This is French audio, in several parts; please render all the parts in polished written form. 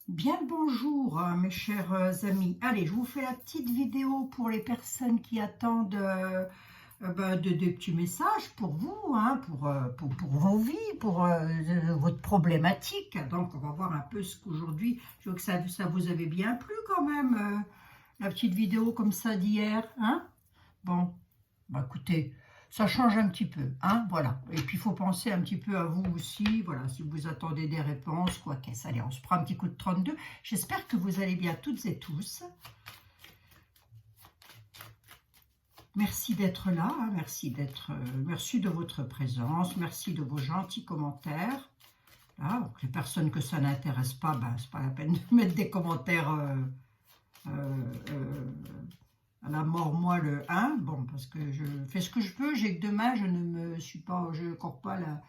Bien le bonjour, mes chers amis. Allez, je vous fais la petite vidéo pour les personnes qui attendent des petits messages pour vous, hein, pour vos vies, pour votre problématique. Donc, on va voir un peu ce qu'aujourd'hui, je veux que ça vous avait bien plu quand même, la petite vidéo comme ça d'hier. Hein. Bon, bah écoutez, ça change un petit peu, hein, voilà. Et puis, il faut penser un petit peu à vous aussi, voilà, si vous attendez des réponses, quoi qu'est-ce. Allez, on se prend un petit coup de 32. J'espère que vous allez bien toutes et tous. Merci d'être là, hein, merci de votre présence, merci de vos gentils commentaires. Là, donc les personnes que ça n'intéresse pas, ben, c'est pas la peine de mettre des commentaires à la mort, moi, le 1, bon, parce que je fais ce que je peux, j'ai que demain, je n'accorde pas la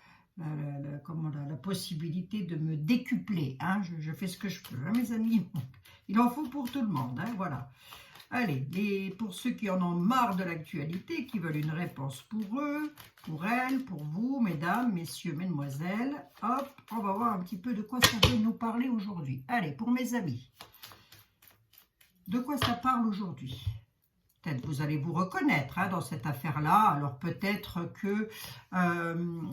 possibilité de me décupler, hein, je fais ce que je peux, hein, mes amis, il en faut pour tout le monde, hein, voilà. Allez, pour ceux qui en ont marre de l'actualité, qui veulent une réponse pour eux, pour elles, pour vous, mesdames, messieurs, mesdemoiselles, hop, on va voir un petit peu de quoi ça veut nous parler aujourd'hui. Allez, pour mes amis, de quoi ça parle aujourd'hui? Peut-être vous allez vous reconnaître hein, dans cette affaire-là. Alors peut-être que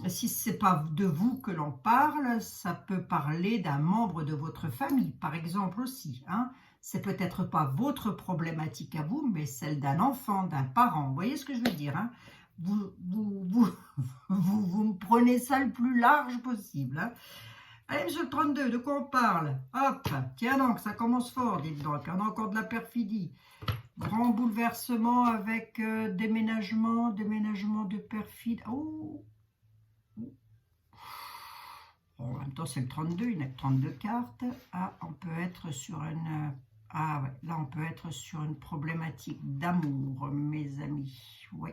si ce n'est pas de vous que l'on parle, ça peut parler d'un membre de votre famille, par exemple aussi. Hein. C'est peut-être pas votre problématique à vous, mais celle d'un enfant, d'un parent. Vous voyez ce que je veux dire hein. Vous me prenez ça le plus large possible. Hein. Allez, monsieur le 32, de quoi on parle? Hop, tiens donc, ça commence fort, dites donc. On a encore de la perfidie. Grand bouleversement avec déménagement de perfide. Oh. En même temps, c'est le 32, il n'y a que 32 cartes. Ah, on peut être sur une... Ah ouais, là, on peut être sur une problématique d'amour, mes amis. Oui.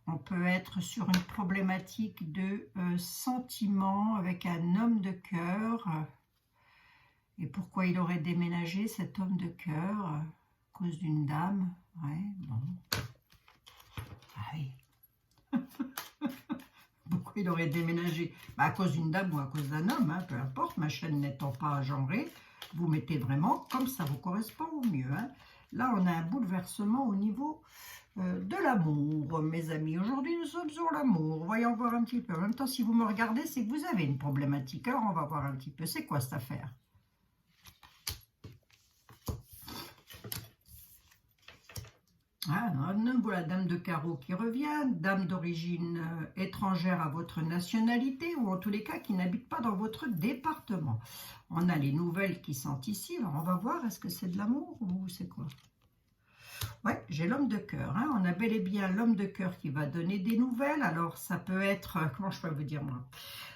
On peut être sur une problématique de sentiment avec un homme de cœur. Et pourquoi il aurait déménagé, cet homme de cœur? À cause d'une dame. Ouais, bon. Ah oui. Pourquoi il aurait déménagé? Bah, à cause d'une dame ou à cause d'un homme, hein, peu importe. Ma chaîne n'étant pas genrée, vous mettez vraiment comme ça vous correspond au mieux. Hein. Là, on a un bouleversement au niveau de l'amour, mes amis. Aujourd'hui, nous sommes sur l'amour. Voyons voir un petit peu. En même temps, si vous me regardez, c'est que vous avez une problématique. Alors, on va voir un petit peu. C'est quoi cette affaire? Ah, voilà, dame de carreau qui revient, dame d'origine étrangère à votre nationalité, ou en tous les cas qui n'habite pas dans votre département. On a les nouvelles qui sont ici, alors on va voir, est-ce que c'est de l'amour ou c'est quoi? Ouais, j'ai l'homme de cœur, hein. On a bel et bien l'homme de cœur qui va donner des nouvelles, alors ça peut être, comment je peux vous dire moi?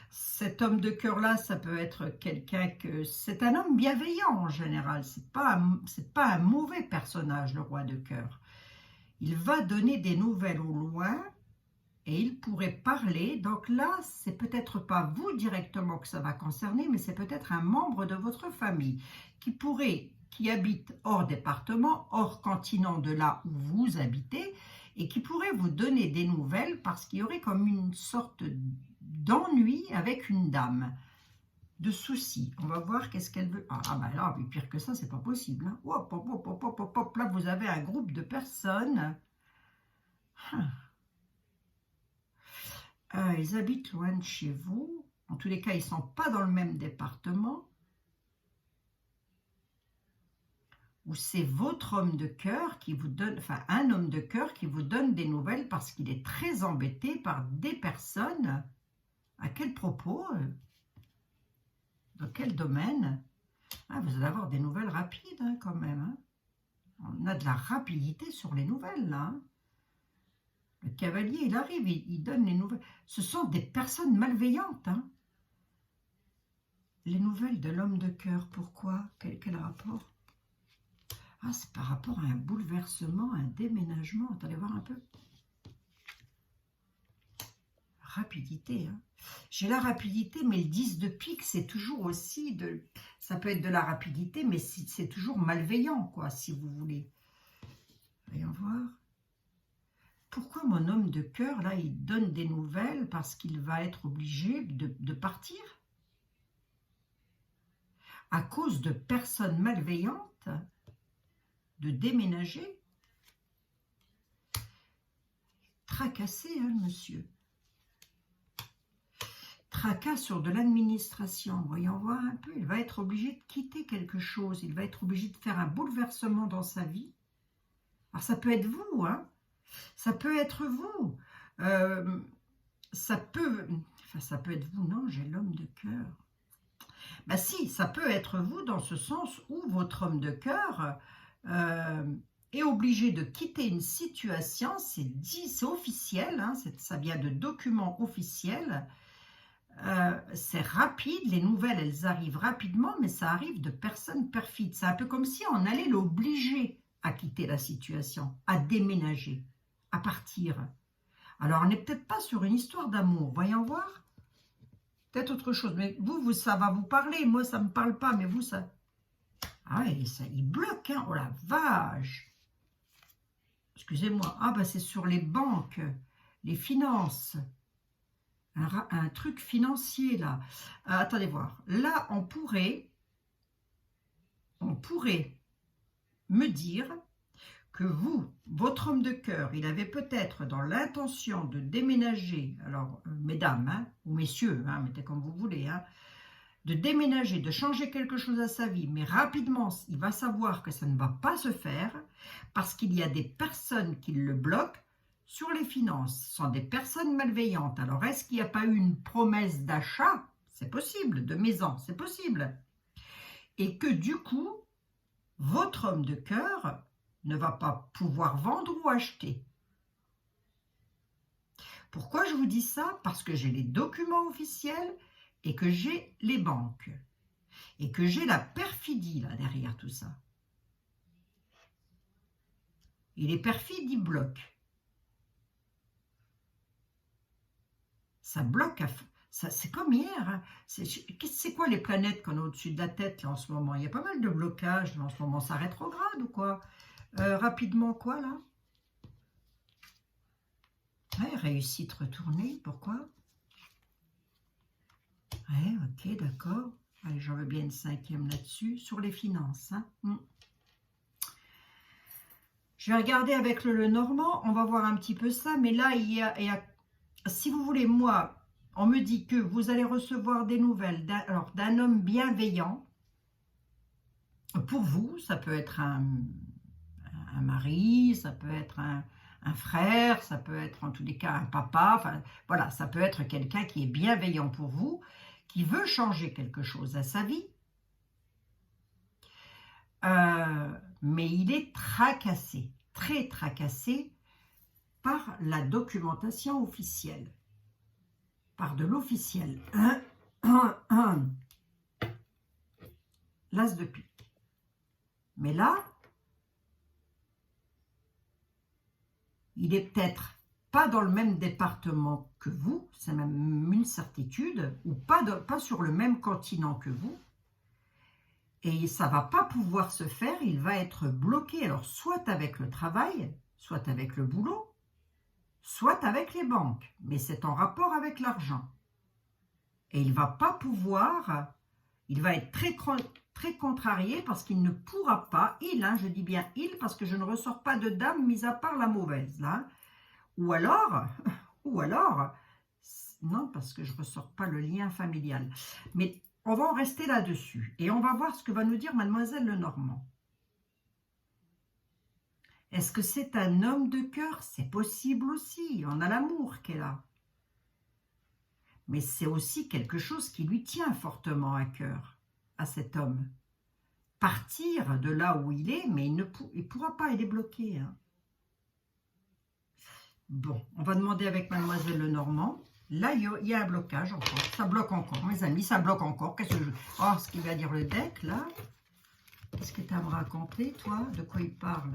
Cet homme de cœur-là, ça peut être quelqu'un que... C'est un homme bienveillant en général, c'est pas un mauvais personnage, le roi de cœur. Il va donner des nouvelles au loin et il pourrait parler. Donc là, c'est peut-être pas vous directement que ça va concerner, mais c'est peut-être un membre de votre famille qui habite hors département, hors continent de là où vous habitez, et qui pourrait vous donner des nouvelles parce qu'il y aurait comme une sorte d'ennui avec une dame. De soucis. On va voir qu'est-ce qu'elle veut. Ah bah là, pire que ça, c'est pas possible. Hein. Hop, hop, hop, hop, hop, hop. Là, vous avez un groupe de personnes. Ils habitent loin de chez vous. En tous les cas, ils ne sont pas dans le même département. Ou c'est votre homme de cœur qui vous donne, enfin un homme de cœur qui vous donne des nouvelles parce qu'il est très embêté par des personnes. À quel propos? Dans quel domaine? Vous allez avoir des nouvelles rapides hein, quand même. Hein. On a de la rapidité sur les nouvelles là. Hein. Le cavalier, il arrive, il donne les nouvelles. Ce sont des personnes malveillantes. Hein. Les nouvelles de l'homme de cœur, pourquoi? Quel rapport? Ah, c'est par rapport à un bouleversement, un déménagement. Attendez voir un peu. Rapidité. Hein. J'ai la rapidité, mais le 10 de pique, c'est toujours aussi de... Ça peut être de la rapidité, mais c'est toujours malveillant, quoi, si vous voulez. Voyons voir. Pourquoi mon homme de cœur, là, il donne des nouvelles parce qu'il va être obligé de partir? à cause de personnes malveillantes, de déménager. Tracassé, hein, le monsieur. Tracas sur de l'administration. Voyons voir un peu. Il va être obligé de quitter quelque chose. Il va être obligé de faire un bouleversement dans sa vie. Alors, ça peut être vous, hein. Ça peut être vous. Ça peut être vous, non, j'ai l'homme de cœur. Ben si, ça peut être vous dans ce sens où votre homme de cœur est obligé de quitter une situation, c'est officiel, hein, ça vient de documents officiels, c'est rapide, les nouvelles elles arrivent rapidement, mais ça arrive de personnes perfides. C'est un peu comme si on allait l'obliger à quitter la situation, à déménager, à partir. Alors on n'est peut-être pas sur une histoire d'amour, voyons voir. Peut-être autre chose, mais vous, ça va vous parler, moi ça ne me parle pas, mais vous, ça... Ah ouais, ça, il bloque, hein, oh la vache. Excusez-moi, ah ben c'est sur les banques, les finances, un truc financier là. Attendez voir, là on pourrait me dire que vous, votre homme de cœur, il avait peut-être dans l'intention de déménager, alors mesdames, hein, ou messieurs, hein, mettez comme vous voulez, hein, de déménager, de changer quelque chose à sa vie, mais rapidement, il va savoir que ça ne va pas se faire parce qu'il y a des personnes qui le bloquent sur les finances. Ce sont des personnes malveillantes. Alors, est-ce qu'il n'y a pas eu une promesse d'achat? C'est possible, de maison, c'est possible. Et que du coup, votre homme de cœur ne va pas pouvoir vendre ou acheter. Pourquoi je vous dis ça? Parce que j'ai les documents officiels et que j'ai les banques. Et que j'ai la perfidie là derrière tout ça. Il est perfide, il bloque. Ça bloque, c'est comme hier. Hein. C'est quoi les planètes qu'on a au-dessus de la tête là en ce moment? Il y a pas mal de blocages là, en ce moment. Ça rétrograde ou quoi? Rapidement quoi là? Ouais, réussite retournée, pourquoi? Ouais, ok, d'accord. Allez, j'en veux bien une cinquième là-dessus, sur les finances. Hein. Je vais regarder avec le Normand, on va voir un petit peu ça, mais là, il y a si vous voulez, moi, on me dit que vous allez recevoir des nouvelles d'un homme bienveillant. Pour vous, ça peut être un mari, ça peut être un frère, ça peut être en tous les cas un papa, enfin voilà, ça peut être quelqu'un qui est bienveillant pour vous, qui veut changer quelque chose à sa vie, mais il est tracassé, très tracassé par la documentation officielle, par de l'officiel. L'as de pique. Mais là, il est peut-être pas dans le même département que vous, c'est même une certitude, ou pas sur le même continent que vous, et ça ne va pas pouvoir se faire, il va être bloqué, alors soit avec le travail, soit avec le boulot, soit avec les banques, mais c'est en rapport avec l'argent. Et il ne va pas pouvoir, il va être très contrarié parce qu'il ne pourra pas, je dis bien il, parce que je ne ressors pas de dame, mis à part la mauvaise, là. Ou alors, non, parce que je ne ressors pas le lien familial. Mais on va en rester là-dessus. Et on va voir ce que va nous dire Mademoiselle Lenormand. Est-ce que c'est un homme de cœur? C'est possible aussi. On a l'amour qui est là. Mais c'est aussi quelque chose qui lui tient fortement à cœur, à cet homme. Partir de là où il est, mais il ne pourra pas, il est bloqué. Hein. Bon, on va demander avec Mademoiselle Lenormand. Là, il y a un blocage encore. Ça bloque encore, mes amis, ça bloque encore. Qu'est-ce que oh, ce qu'il va dire le deck, là. Qu'est-ce que tu as à me raconter, toi? De quoi il parle?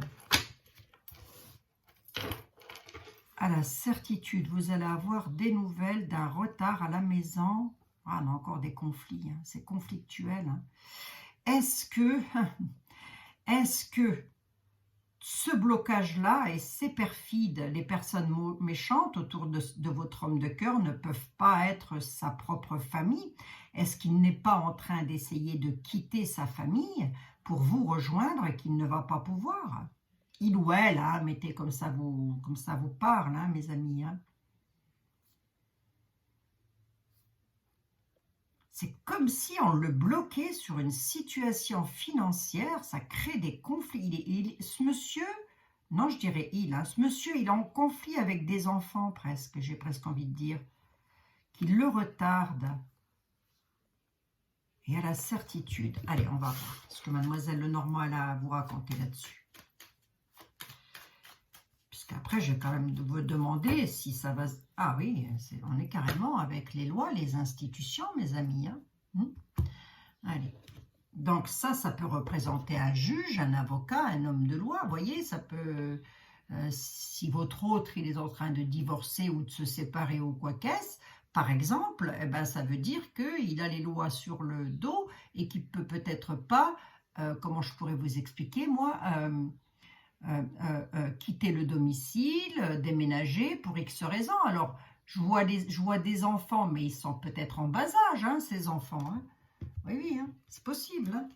À la certitude, vous allez avoir des nouvelles d'un retard à la maison. Ah, on a encore des conflits, hein. C'est conflictuel. Hein. Est-ce que ce blocage-là et c'est perfide. Les personnes méchantes autour de votre homme de cœur ne peuvent pas être sa propre famille. Est-ce qu'il n'est pas en train d'essayer de quitter sa famille pour vous rejoindre et qu'il ne va pas pouvoir? Il ou elle, hein, mettez comme ça vous parle, hein, mes amis. Hein. C'est comme si on le bloquait sur une situation financière, ça crée des conflits. Ce monsieur, non je dirais il, hein, ce monsieur il est en conflit avec des enfants presque, j'ai presque envie de dire, qui le retardent. Et à la certitude. Allez, on va voir ce que mademoiselle Lenormand elle a à vous raconter là-dessus. Puisqu'après, je vais quand même vous demander si ça va... Ah oui, on est carrément avec les lois, les institutions, mes amis. Hein. Allez. Donc ça peut représenter un juge, un avocat, un homme de loi. Vous voyez, ça peut... si votre autre, il est en train de divorcer ou de se séparer ou quoi qu'est-ce, par exemple, eh ben, ça veut dire qu'il a les lois sur le dos et qu'il ne peut peut-être pas, comment je pourrais vous expliquer, moi, quitter le domicile, déménager pour X raisons. Alors, je vois des enfants, mais ils sont peut-être en bas âge, hein, ces enfants. Hein. Oui, hein, c'est possible. Hein.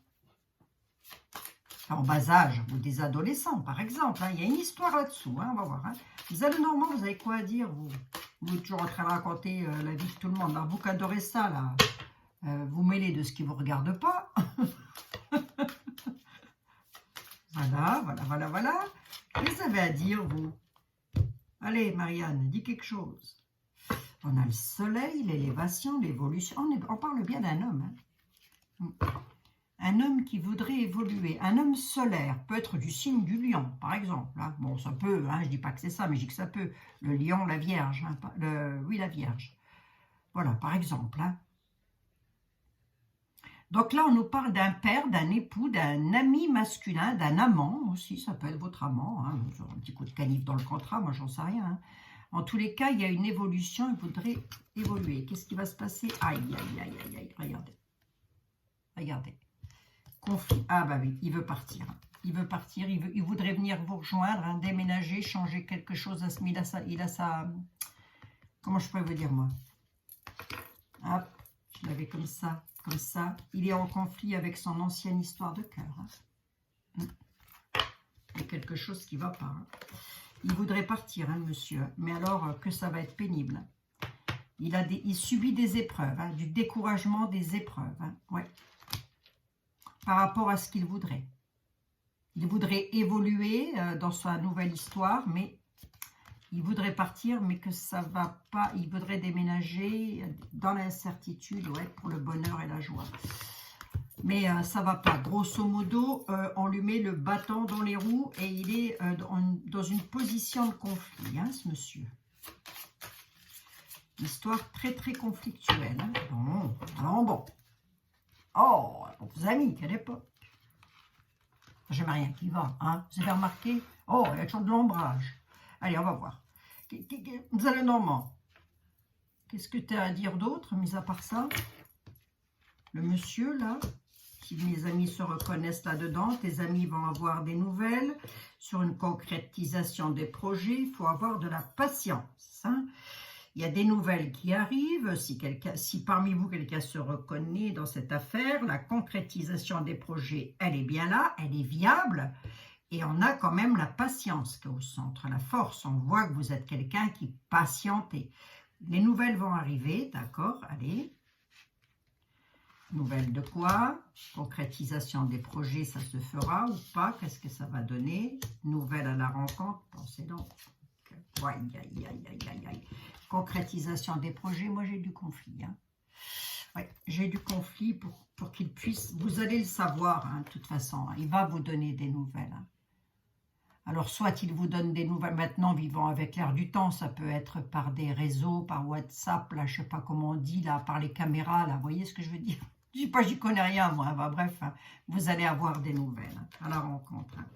En bas âge, ou des adolescents, par exemple. Hein. Il y a une histoire là-dessous, hein, on va voir. Hein. Vous avez Normand, vous avez quoi à dire, vous êtes toujours en train de raconter la vie de tout le monde. Alors, vous qui adorez ça, là, vous mêlez de ce qui ne vous regarde pas. Voilà. Qu'est-ce que vous avez à dire, vous? Allez, Marianne, dis quelque chose. On a le soleil, l'élévation, l'évolution. On parle bien d'un homme. Hein. Un homme qui voudrait évoluer. Un homme solaire peut être du signe du lion, par exemple. Hein. Bon, ça peut, hein, je ne dis pas que c'est ça, mais je dis que ça peut. Le lion, la vierge. Hein, oui, la vierge. Voilà, par exemple. Hein. Donc là, on nous parle d'un père, d'un époux, d'un ami masculin, d'un amant aussi, ça peut être votre amant, hein, un petit coup de canif dans le contrat, moi j'en sais rien. Hein. En tous les cas, il y a une évolution, il faudrait évoluer. Qu'est-ce qui va se passer? Aïe, regardez. Conflit, ah bah oui, il veut partir. Il veut partir, il voudrait venir vous rejoindre, hein, déménager, changer quelque chose. Il a sa, comment je pourrais vous dire moi? Hop, je l'avais comme ça. Comme ça, il est en conflit avec son ancienne histoire de cœur. Hein. Il y a quelque chose qui ne va pas. Hein. Il voudrait partir, hein, monsieur. Mais alors que ça va être pénible. Il subit des épreuves, hein, du découragement des épreuves. Hein, ouais. Par rapport à ce qu'il voudrait. Il voudrait évoluer dans sa nouvelle histoire, mais il voudrait partir, mais que ça ne va pas. Il voudrait déménager dans l'incertitude, ouais, pour le bonheur et la joie. Mais ça ne va pas. Grosso modo, on lui met le bâton dans les roues et il est dans une position de conflit, hein, ce monsieur. Histoire très, très conflictuelle. Hein. Bon, alors bon. Oh, vos amis, quelle époque. J'aime rien qui va. Hein. Vous avez remarqué? Oh, il y a toujours de l'ombrage. Allez, on va voir. Vous allez Normand. Qu'est-ce que tu as à dire d'autre, mis à part ça? Le monsieur, là, si mes amis se reconnaissent là-dedans, tes amis vont avoir des nouvelles sur une concrétisation des projets. Il faut avoir de la patience. Hein. Il y a des nouvelles qui arrivent. Si parmi vous, quelqu'un se reconnaît dans cette affaire, la concrétisation des projets, elle est bien là, elle est viable. Et on a quand même la patience qui est au centre, la force. On voit que vous êtes quelqu'un qui patiente. Les nouvelles vont arriver, d'accord? Allez. Nouvelles de quoi? Concrétisation des projets, ça se fera ou pas? Qu'est-ce que ça va donner? Nouvelles à la rencontre, pensez donc. Aïe. Concrétisation des projets, moi j'ai du conflit. Hein. Ouais, j'ai du conflit pour qu'il puisse... Vous allez le savoir, hein, de toute façon. Hein, il va vous donner des nouvelles. Hein. Alors, soit il vous donne des nouvelles maintenant, vivant avec l'air du temps, ça peut être par des réseaux, par WhatsApp, là, je ne sais pas comment on dit, là, par les caméras, là, vous voyez ce que je veux dire? Je ne dis pas, j'y connais rien, moi, bah, bref, hein, vous allez avoir des nouvelles hein, à la rencontre. Hein.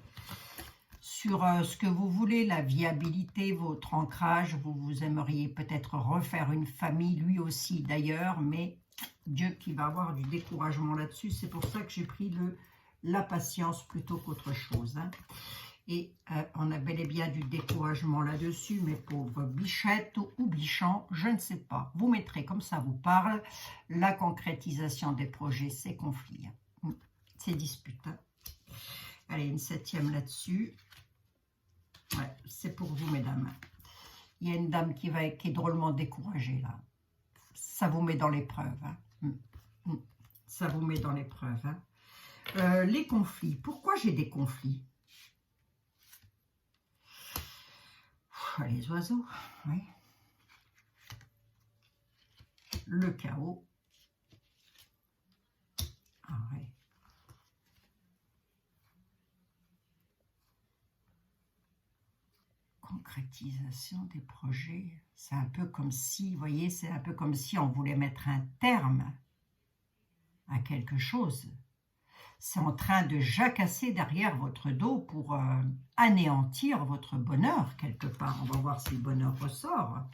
Sur ce que vous voulez, la viabilité, votre ancrage, vous aimeriez peut-être refaire une famille, lui aussi d'ailleurs, mais Dieu qui va avoir du découragement là-dessus, c'est pour ça que j'ai pris la patience plutôt qu'autre chose. Hein. Et on a bel et bien du découragement là-dessus, mes pauvres bichettes ou bichons, je ne sais pas. Vous mettrez, comme ça vous parle, la concrétisation des projets, ces conflits, ces disputes. Allez, une 7e là-dessus. Ouais, c'est pour vous, mesdames. Il y a une dame qui est drôlement découragée, là. Ça vous met dans l'épreuve. Ça vous met dans l'épreuve. Les conflits. Pourquoi j'ai des conflits? Les oiseaux, oui. Le chaos. Ah ouais. Concrétisation des projets. C'est un peu comme si, vous voyez, c'est un peu comme si on voulait mettre un terme à quelque chose. C'est en train de jacasser derrière votre dos pour anéantir votre bonheur quelque part. On va voir si le bonheur ressort.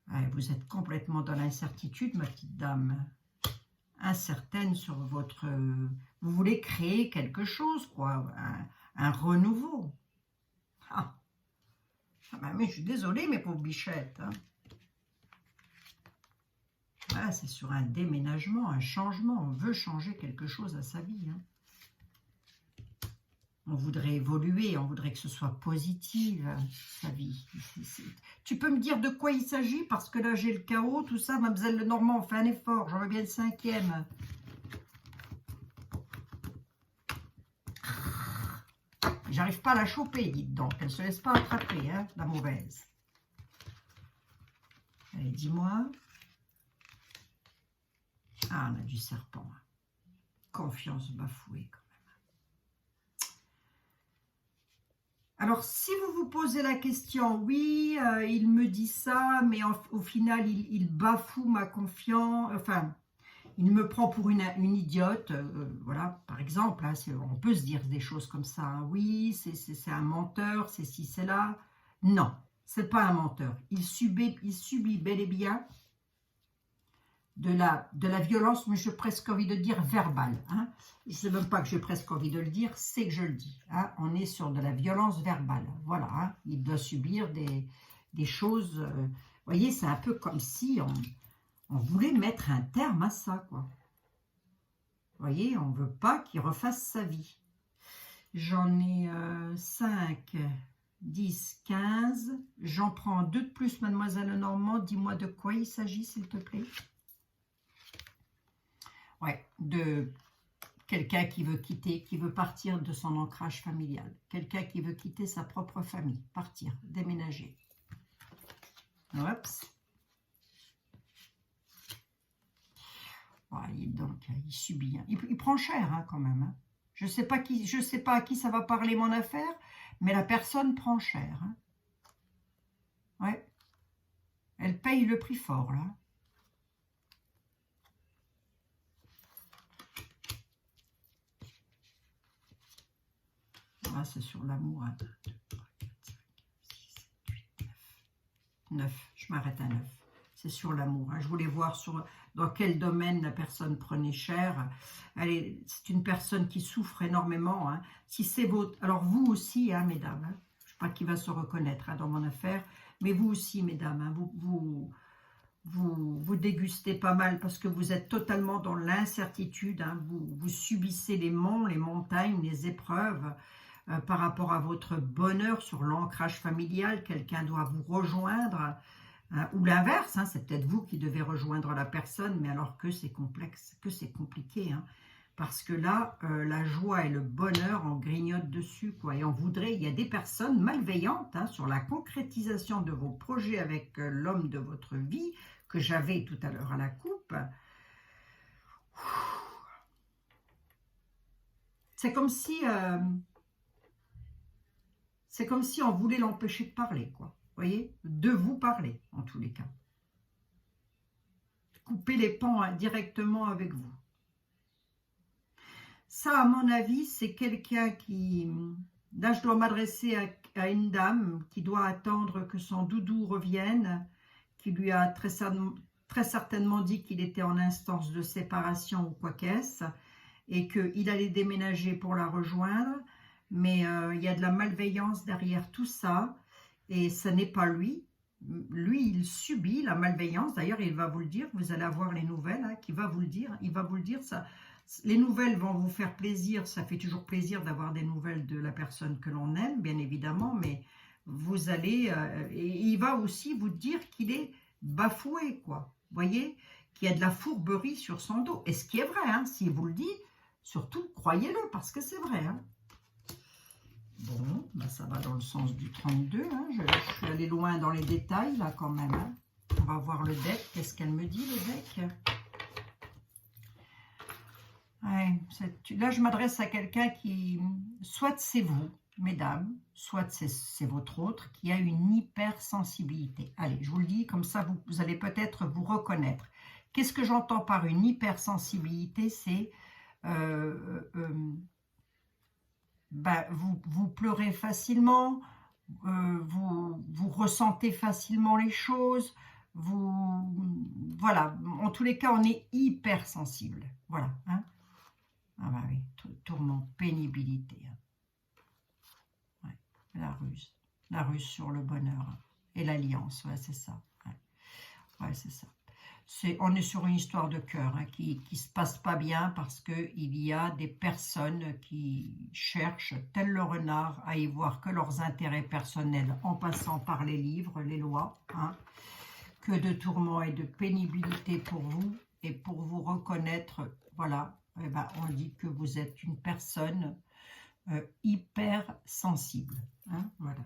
Ouais, vous êtes complètement dans l'incertitude, ma petite dame. Incertaine sur votre... vous voulez créer quelque chose, quoi. Un renouveau. Ah. Ben, mais je suis désolée, mes pauvres bichettes. Hein. Ah, c'est sur un déménagement, un changement. On veut changer quelque chose à sa vie. Hein. On voudrait évoluer, on voudrait que ce soit positif, sa vie. Tu peux me dire de quoi il s'agit? Parce que là, j'ai le chaos, tout ça. Mademoiselle Lenormand, on fait un effort. J'aurais bien le 5e. J'arrive pas à la choper, dites donc. Elle ne se laisse pas attraper, hein, la mauvaise. Allez, dis-moi. Ah, on a du serpent. Confiance bafouée, quand même. Alors, si vous vous posez la question, oui, il me dit ça, mais au final, il bafoue ma confiance. Enfin, il me prend pour une idiote. Voilà, par exemple, hein, on peut se dire des choses comme ça. Hein. Oui, c'est un menteur, c'est ci, c'est là. Non, c'est pas un menteur. Il subit bel et bien de la violence, mais j'ai presque envie de dire verbale. Hein. Je ne sais même pas que j'ai presque envie de le dire, c'est que je le dis. Hein. On est sur de la violence verbale. Voilà, hein. Il doit subir des choses... vous voyez, c'est un peu comme si on voulait mettre un terme à ça, quoi. Vous voyez, on ne veut pas qu'il refasse sa vie. J'en ai 5, 10, 15. J'en prends 2 de plus, mademoiselle Normand. Dis-moi de quoi il s'agit, s'il te plaît. Ouais, de quelqu'un qui veut quitter, qui veut partir de son ancrage familial. Quelqu'un qui veut quitter sa propre famille, partir, déménager. Oups. Ouais, donc, il subit. Hein. Il prend cher, hein, quand même. Hein. Je ne sais pas à qui ça va parler mon affaire, mais la personne prend cher. Hein. Ouais. Elle paye le prix fort, là. Ah, c'est sur l'amour. 1, 2, 3, 4, 5, 6, 7, 8, 9. Je m'arrête à 9. C'est sur l'amour. Hein. Je voulais voir dans quel domaine la personne prenait cher. C'est une personne qui souffre énormément. Hein. Si c'est votre... Alors vous aussi, hein, mesdames. Hein. Je ne sais pas qui va se reconnaître hein, dans mon affaire. Mais vous aussi, mesdames. Hein, vous dégustez pas mal parce que vous êtes totalement dans l'incertitude. Hein. Vous subissez les monts, les montagnes, les épreuves. Par rapport à votre bonheur sur l'ancrage familial, quelqu'un doit vous rejoindre, ou l'inverse, hein, c'est peut-être vous qui devez rejoindre la personne, mais alors que c'est complexe, que c'est compliqué, hein, parce que là, la joie et le bonheur en grignotent dessus, quoi, et on voudrait, il y a des personnes malveillantes hein, sur la concrétisation de vos projets avec l'homme de votre vie, que j'avais tout à l'heure à la coupe. C'est comme si... c'est comme si on voulait l'empêcher de parler, quoi. Vous voyez? De vous parler, en tous les cas. Couper les ponts directement avec vous. Ça, à mon avis, c'est quelqu'un qui... Là, je dois m'adresser à une dame qui doit attendre que son doudou revienne, qui lui a très certainement dit qu'il était en instance de séparation ou quoi qu'est-ce. et qu'il allait déménager pour la rejoindre, mais il y a de la malveillance derrière tout ça, et ce n'est pas lui. Lui, il subit la malveillance. D'ailleurs, il va vous le dire, vous allez avoir les nouvelles, hein, qui va vous le dire. Il va vous le dire, ça. Les nouvelles vont vous faire plaisir, ça fait toujours plaisir d'avoir des nouvelles de la personne que l'on aime, bien évidemment, mais vous allez... et il va aussi vous dire qu'il est bafoué, quoi. Vous voyez, qu'il y a de la fourberie sur son dos. Et ce qui est vrai, hein, s'il vous le dit, surtout, croyez-le, parce que c'est vrai, hein. Bon, ben ça va dans le sens du 32. Hein. Je suis allée loin dans les détails, là, quand même. Hein. On va voir le deck. Qu'est-ce qu'elle me dit, le deck? Ouais, là, je m'adresse à quelqu'un qui... Soit c'est vous, mesdames, soit c'est votre autre, qui a une hypersensibilité. Allez, je vous le dis, comme ça, vous allez peut-être vous reconnaître. Qu'est-ce que j'entends par une hypersensibilité? C'est... ben, vous pleurez facilement, vous ressentez facilement les choses, voilà, en tous les cas, on est hypersensible, voilà, hein. Ah bah oui, tourment, pénibilité, hein. Ouais, la ruse sur le bonheur, et l'alliance, ouais, c'est ça, ouais, c'est ça. On est sur une histoire de cœur, hein, qui ne se passe pas bien parce qu'il y a des personnes qui cherchent, tel le renard, à y voir que leurs intérêts personnels en passant par les livres, les lois. Hein, que de tourments et de pénibilité pour vous et pour vous reconnaître, voilà, eh ben, on dit que vous êtes une personne hyper sensible. Hein, voilà,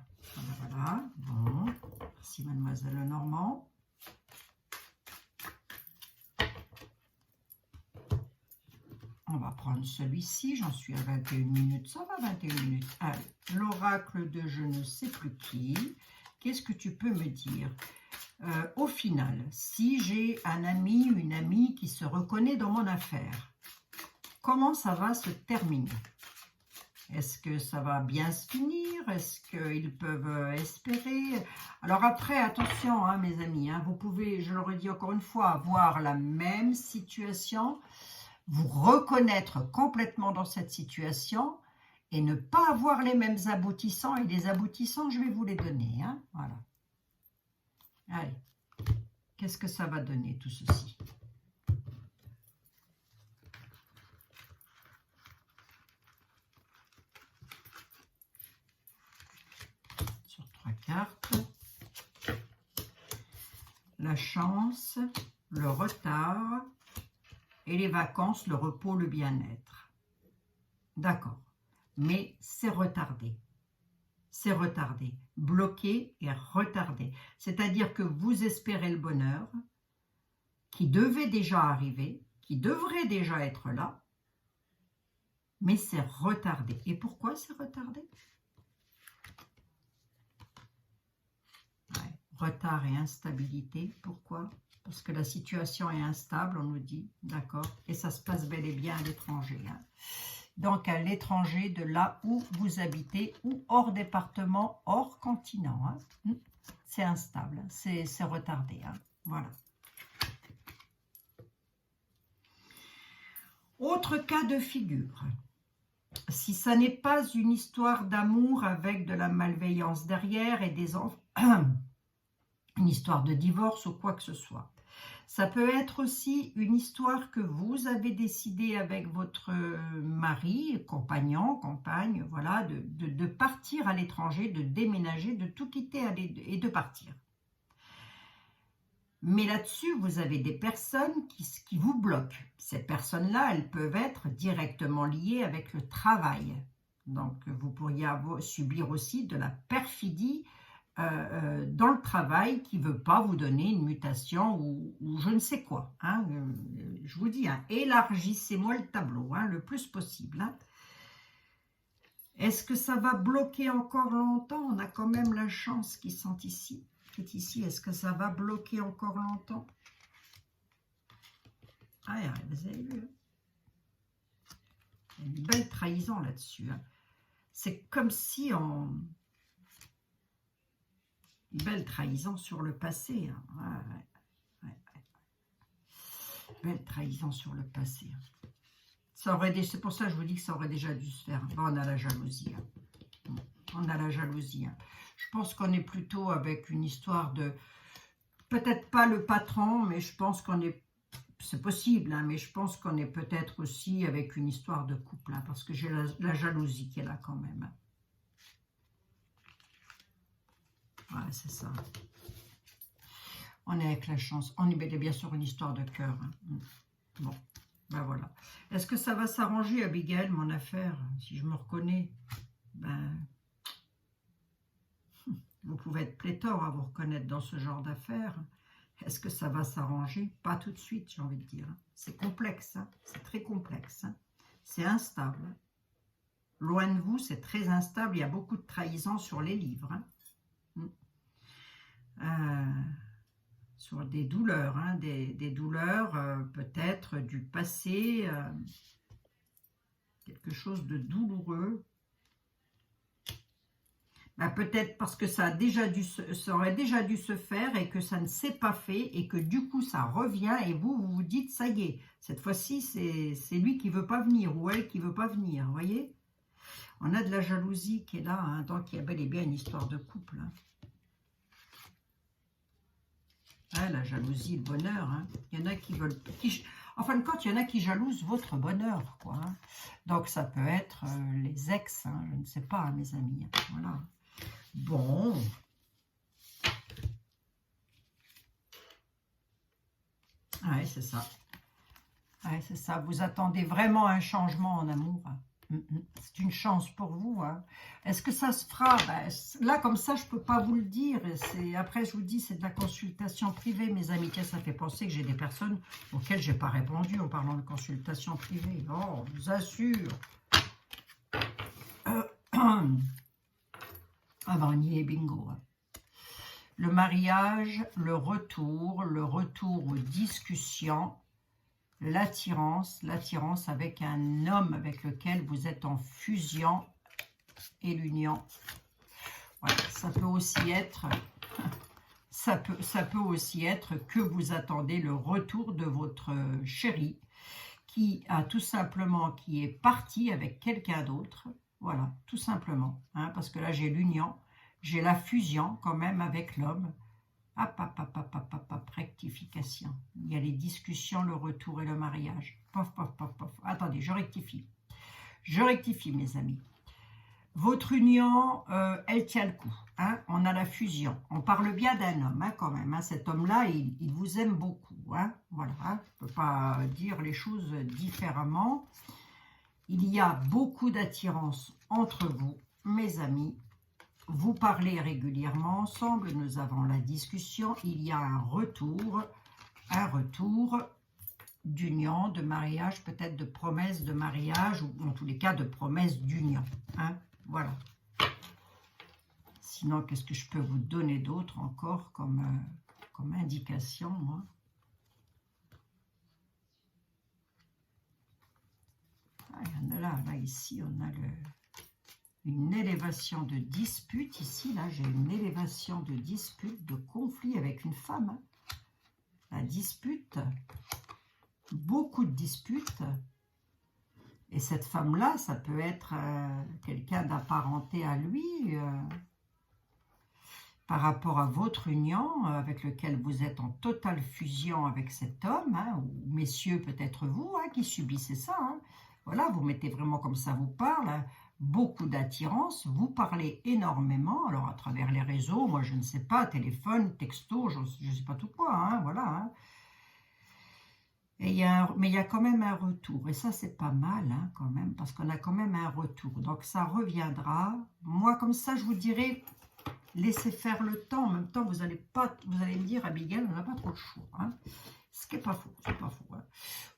voilà. Bon, merci mademoiselle Lenormand. On va prendre celui-ci, j'en suis à 21 minutes, ça va 21 minutes. Allez, l'oracle de je ne sais plus qui, qu'est-ce que tu peux me dire? Au final, si j'ai un ami, une amie qui se reconnaît dans mon affaire, comment ça va se terminer? Est-ce que ça va bien se finir? Est-ce qu'ils peuvent espérer? Alors après, attention, hein, mes amis, hein, vous pouvez, je le redis encore une fois, avoir la même situation, vous reconnaître complètement dans cette situation et ne pas avoir les mêmes aboutissants. Et les aboutissants, je vais vous les donner. Hein, voilà. Allez, qu'est-ce que ça va donner tout ceci? Sur 3 cartes. La chance, le retard... et les vacances, le repos, le bien-être. D'accord. Mais c'est retardé. C'est retardé. Bloqué et retardé. C'est-à-dire que vous espérez le bonheur qui devait déjà arriver, qui devrait déjà être là, mais c'est retardé. Et pourquoi c'est retardé? Ouais. Retard et instabilité. Pourquoi? Parce que la situation est instable, on nous dit, d'accord, et ça se passe bel et bien à l'étranger. Hein. Donc à l'étranger de là où vous habitez, ou hors département, hors continent. Hein. C'est instable, hein. C'est retardé. Hein. Voilà. Autre cas de figure. Si ça n'est pas une histoire d'amour avec de la malveillance derrière et des enfants, une histoire de divorce ou quoi que ce soit. Ça peut être aussi une histoire que vous avez décidé avec votre mari, compagnon, compagne, voilà, de partir à l'étranger, de déménager, de tout quitter et de partir. Mais là-dessus, vous avez des personnes qui vous bloquent. Ces personnes-là, elles peuvent être directement liées avec le travail. Donc, vous pourriez subir aussi de la perfidie dans le travail qui ne veut pas vous donner une mutation ou je ne sais quoi. Hein. Je vous dis, hein, élargissez-moi le tableau hein, le plus possible. Hein. Est-ce que ça va bloquer encore longtemps? On a quand même la chance qui est ici. Est-ce que ça va bloquer encore longtemps? Ah, vous avez vu. Il y a une belle trahison là-dessus. Hein. C'est comme si on... Belle trahison sur le passé. Hein. Ouais. Belle trahison sur le passé. C'est pour ça que je vous dis que ça aurait déjà dû se faire. Bon, on a la jalousie. Hein. On a la jalousie. Hein. Je pense qu'on est plutôt avec une histoire de... Peut-être pas le patron, mais je pense qu'on est... C'est possible, hein, mais je pense qu'on est peut-être aussi avec une histoire de couple. Hein, parce que j'ai la jalousie qui est là quand même. Ouais, c'est ça. On est avec la chance. On est bien sûr une histoire de cœur. Hein. Bon, ben voilà. Est-ce que ça va s'arranger, Abigail, mon affaire? Si je me reconnais, ben, vous pouvez être pléthore à vous reconnaître dans ce genre d'affaires. Est-ce que ça va s'arranger? Pas tout de suite, j'ai envie de dire. C'est complexe, hein. C'est très complexe. Hein. C'est instable. Loin de vous, c'est très instable. Il y a beaucoup de trahison sur les livres. Hein. Sur des douleurs, hein, des douleurs peut-être du passé, quelque chose de douloureux. Ben, peut-être parce que ça aurait déjà dû se faire et que ça ne s'est pas fait et que du coup ça revient et vous vous dites ça y est, cette fois-ci c'est lui qui veut pas venir ou elle qui veut pas venir, vous voyez. On a de la jalousie qui est là, hein, donc il y a bel et bien une histoire de couple. Hein. Ah, la jalousie, le bonheur. Hein. Il y en a qui veulent... En fin de compte, il y en a qui jalousent votre bonheur. Quoi, hein. Donc, ça peut être les ex. Hein, je ne sais pas, hein, mes amis. Voilà. Bon. Ouais, c'est ça. Ouais, c'est ça. Vous attendez vraiment un changement en amour. C'est une chance pour vous. Hein. Est-ce que ça se fera? Ben, là, comme ça, je ne peux pas vous le dire. Après, je vous dis, c'est de la consultation privée, mes amis. Ça fait penser que j'ai des personnes auxquelles je n'ai pas répondu en parlant de consultation privée. Oh, je vous assure. Avant-nier, bingo. Hein. Le mariage, le retour aux discussions, l'attirance avec un homme avec lequel vous êtes en fusion et l'union. Voilà, ça peut aussi être que vous attendez le retour de votre chéri qui est parti avec quelqu'un d'autre. Voilà, tout simplement. Hein, parce que là, j'ai l'union, j'ai la fusion quand même avec l'homme. Rectification. Il y a les discussions, le retour et le mariage. Attendez, je rectifie. Je rectifie, mes amis. Votre union, elle tient le coup. Hein. On a la fusion. On parle bien d'un homme, hein, quand même. Hein. Cet homme-là, il vous aime beaucoup. Hein. Voilà. Hein. Je ne peux pas dire les choses différemment. Il y a beaucoup d'attirance entre vous, mes amis. Vous parlez régulièrement ensemble, nous avons la discussion, il y a un retour d'union, de mariage, peut-être de promesse de mariage, ou en tous les cas de promesse d'union. Hein, voilà. Sinon, qu'est-ce que je peux vous donner d'autre encore comme indication, moi? Ah, il y en a là, ici, on a une élévation de dispute. Ici, là, j'ai une élévation de dispute, de conflit avec une femme. Hein. La dispute, beaucoup de disputes. Et cette femme-là, ça peut être quelqu'un d'apparenté à lui, par rapport à votre union, avec lequel vous êtes en totale fusion avec cet homme, hein, ou messieurs, peut-être vous, hein, qui subissez ça. Hein. Voilà, vous mettez vraiment comme ça, vous parle. Hein. Beaucoup d'attirance, vous parlez énormément, alors à travers les réseaux, moi je ne sais pas, téléphone, texto, je ne sais pas tout quoi, hein, voilà. Hein. Mais il y a quand même un retour, et ça c'est pas mal, hein, quand même, parce qu'on a quand même un retour, donc ça reviendra. Moi comme ça je vous dirais, laissez faire le temps, en même temps vous allez me dire, Abigail, on n'a pas trop le choix, hein. Ce qui n'est pas faux, c'est pas faux. Hein.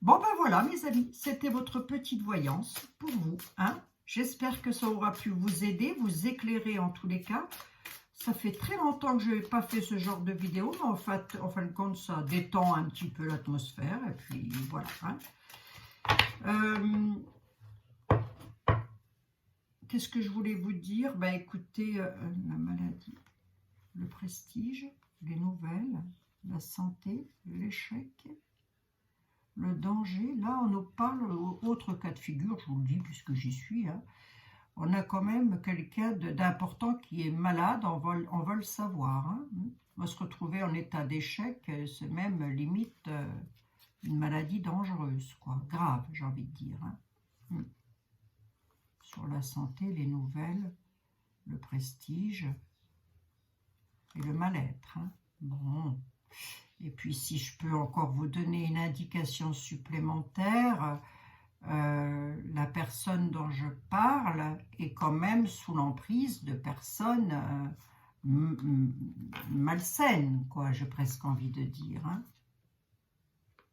Bon ben voilà mes amis, c'était votre petite voyance pour vous, hein. J'espère que ça aura pu vous aider, vous éclairer en tous les cas. Ça fait très longtemps que je n'ai pas fait ce genre de vidéo, mais en fin de compte, ça détend un petit peu l'atmosphère. Et puis voilà. Hein. Qu'est-ce que je voulais vous dire? Ben écoutez, la maladie, le prestige, les nouvelles, la santé, l'échec, le danger, là, on nous parle, autre cas de figure, je vous le dis, puisque j'y suis, hein. On a quand même quelqu'un d'important qui est malade, on va le savoir, hein. On va se retrouver en état d'échec, c'est même limite une maladie dangereuse, quoi, grave, j'ai envie de dire, hein. Sur la santé, les nouvelles, le prestige et le mal-être, hein. Bon. Et puis, si je peux encore vous donner une indication supplémentaire, la personne dont je parle est quand même sous l'emprise de personnes malsaines, quoi, j'ai presque envie de dire, hein.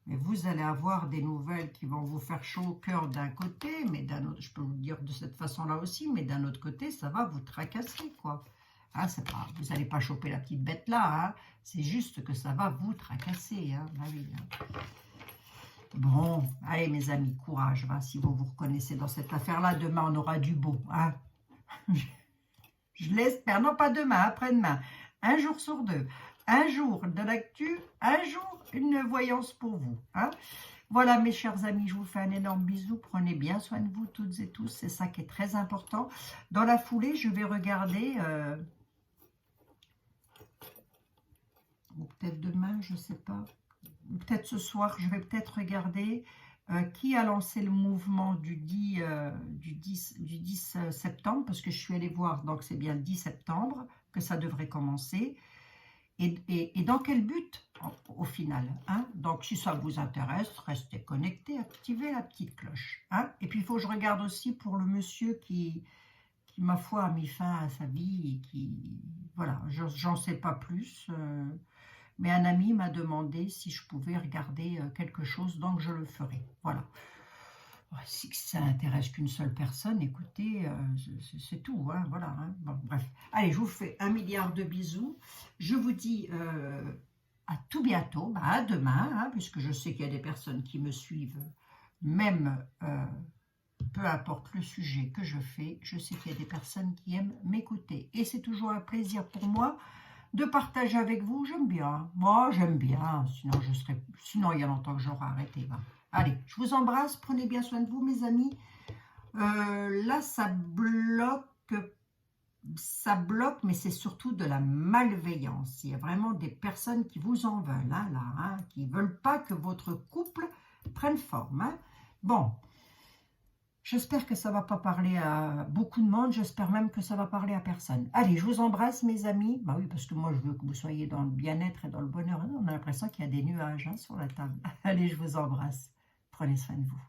Mais vous allez avoir des nouvelles qui vont vous faire chaud au cœur d'un côté, mais d'un autre, je peux vous le dire de cette façon-là aussi, mais d'un autre côté, ça va vous tracasser, quoi. Hein, vous n'allez pas choper la petite bête là, hein, c'est juste que ça va vous tracasser, hein. Ah oui, hein. Bon, allez mes amis, courage, va, si vous vous reconnaissez dans cette affaire-là, demain on aura du beau, hein. Je l'espère, non pas demain, après-demain, un jour sur deux, un jour de l'actu, un jour une voyance pour vous, hein. Voilà mes chers amis, je vous fais un énorme bisou, prenez bien soin de vous toutes et tous, c'est ça qui est très important. Dans la foulée, je vais regarder, ou peut-être demain, je ne sais pas, peut-être ce soir, je vais peut-être regarder qui a lancé le mouvement du 10 septembre, parce que je suis allée voir, donc c'est bien le 10 septembre que ça devrait commencer, et dans quel but au final, hein. Donc si ça vous intéresse, restez connectés, activez la petite cloche, hein. Et puis il faut que je regarde aussi pour le monsieur qui ma foi, a mis fin à sa vie, et qui, voilà, j'en sais pas plus, mais un ami m'a demandé si je pouvais regarder quelque chose, donc je le ferai. Voilà. Si ça n'intéresse qu'une seule personne, écoutez, c'est tout, hein, voilà, hein. Bon, bref. Allez, je vous fais 1 milliard de bisous. Je vous dis à tout bientôt, bah, à demain, hein, puisque je sais qu'il y a des personnes qui me suivent, même peu importe le sujet que je fais, je sais qu'il y a des personnes qui aiment m'écouter. Et c'est toujours un plaisir pour moi de partager avec vous. J'aime bien. Moi, j'aime bien. Sinon, il y a longtemps que j'aurais arrêté. Ben. Allez, je vous embrasse. Prenez bien soin de vous, mes amis. Là, ça bloque, mais c'est surtout de la malveillance. Il y a vraiment des personnes qui vous en veulent, hein, là, hein, qui ne veulent pas que votre couple prenne forme, hein. Bon. J'espère que ça ne va pas parler à beaucoup de monde. J'espère même que ça va parler à personne. Allez, je vous embrasse, mes amis. Bah oui, parce que moi, je veux que vous soyez dans le bien-être et dans le bonheur. On a l'impression qu'il y a des nuages, hein, sur la table. Allez, je vous embrasse. Prenez soin de vous.